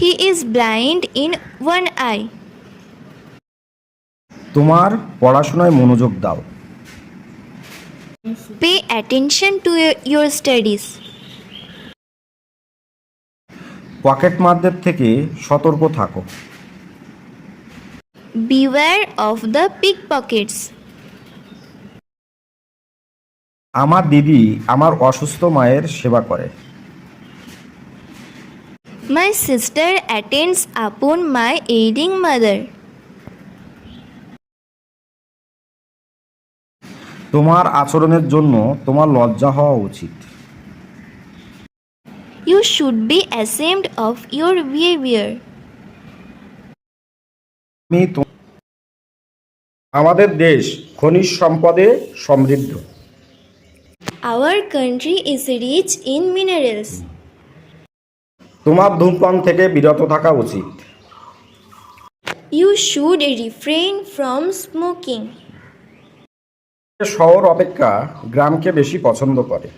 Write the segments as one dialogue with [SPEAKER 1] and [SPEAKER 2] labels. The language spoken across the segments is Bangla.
[SPEAKER 1] He is blind in one eye.
[SPEAKER 2] তোমার পড়াশোনায় মনোযোগ দাও।
[SPEAKER 1] Pay attention to your studies.
[SPEAKER 2] পকেটমারদের থেকে সতর্ক থাকো।
[SPEAKER 1] Beware of the pickpockets.
[SPEAKER 2] আমার দিদি আমার অসুস্থ মায়ের সেবা করে।
[SPEAKER 1] My sister attends upon my ailing mother.
[SPEAKER 2] তোমার আচরণের জন্য তোমার লজ্জা হওয়া উচিত।
[SPEAKER 1] You should be ashamed of your behavior.
[SPEAKER 2] আমাদের দেশ খনিজ সম্পদে সমৃদ্ধ।
[SPEAKER 1] Our country is rich in minerals.
[SPEAKER 2] তোমার ধূমপান থেকে বিরত থাকা উচিত।
[SPEAKER 1] You should refrain from smoking.
[SPEAKER 2] শহর অপেক্ষা গ্রামকে বেশি পছন্দ করে।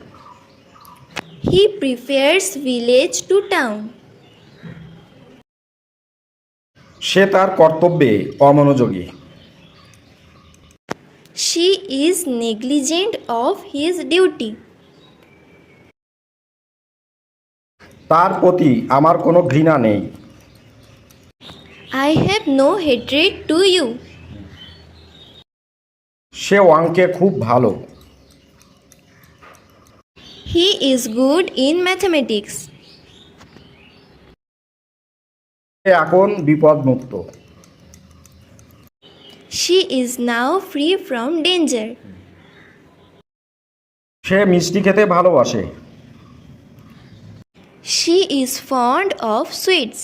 [SPEAKER 1] He prefers village to town.
[SPEAKER 2] সে তার কর্তব্যে অমনোযোগী।
[SPEAKER 1] She is negligent of his duty.
[SPEAKER 2] তার প্রতি আমার কোনো ঘৃণা নেই।
[SPEAKER 1] I have no hatred to you.
[SPEAKER 2] সে অঙ্কে খুব ভালো।
[SPEAKER 1] He is good in mathematics.
[SPEAKER 2] সে এখন বিপদমুক্ত।
[SPEAKER 1] She is now free from danger.
[SPEAKER 2] সে মিষ্টি খেতে ভালোবাসে।
[SPEAKER 1] She is fond of sweets.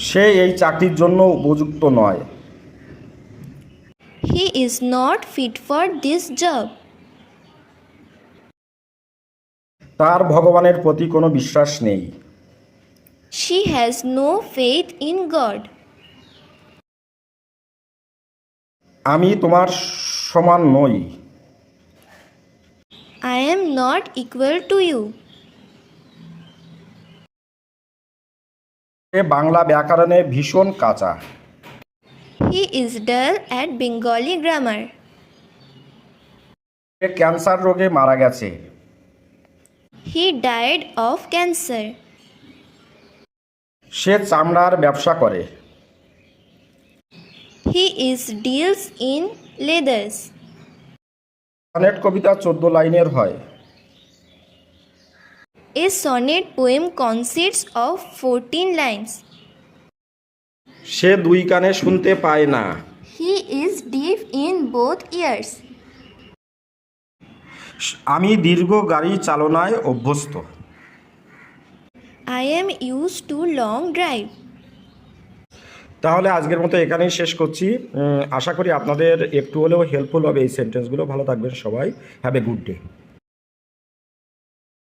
[SPEAKER 2] সে এই চাকরির জন্য উপযুক্ত নয়।
[SPEAKER 1] He is not fit for this job.
[SPEAKER 2] তার ভগবানের প্রতি কোনো বিশ্বাস নেই।
[SPEAKER 1] She has no faith in God.
[SPEAKER 2] আমি তোমার সমান নই।
[SPEAKER 1] I am not equal to you.
[SPEAKER 2] সে বাংলা ব্যাকরণে ভীষণ কাঁচা।
[SPEAKER 1] He is dull at Bengali grammar.
[SPEAKER 2] Say cancer রোগে মারা গেছে।
[SPEAKER 1] He died of cancer.
[SPEAKER 2] সে চামড়ার ব্যবসা করে।
[SPEAKER 1] He is deals in leathers.
[SPEAKER 2] Sonnet কবিতা 14 লাইনের হয়।
[SPEAKER 1] A sonnet poem consists of 14 lines.
[SPEAKER 2] সে দুই কানে শুনতে পায় না।
[SPEAKER 1] He is deaf in both ears.
[SPEAKER 2] আমি দীর্ঘ গাড়ি চালনায় অভ্যস্ত।
[SPEAKER 1] I am used to long drive.
[SPEAKER 2] তাহলে আজকের মতো এখানেই শেষ করছি। আশা করি আপনাদের একটু হলেও হেল্পফুল হবে এই সেন্টেন্সগুলো। ভালো থাকবেন সবাই। Have a good day.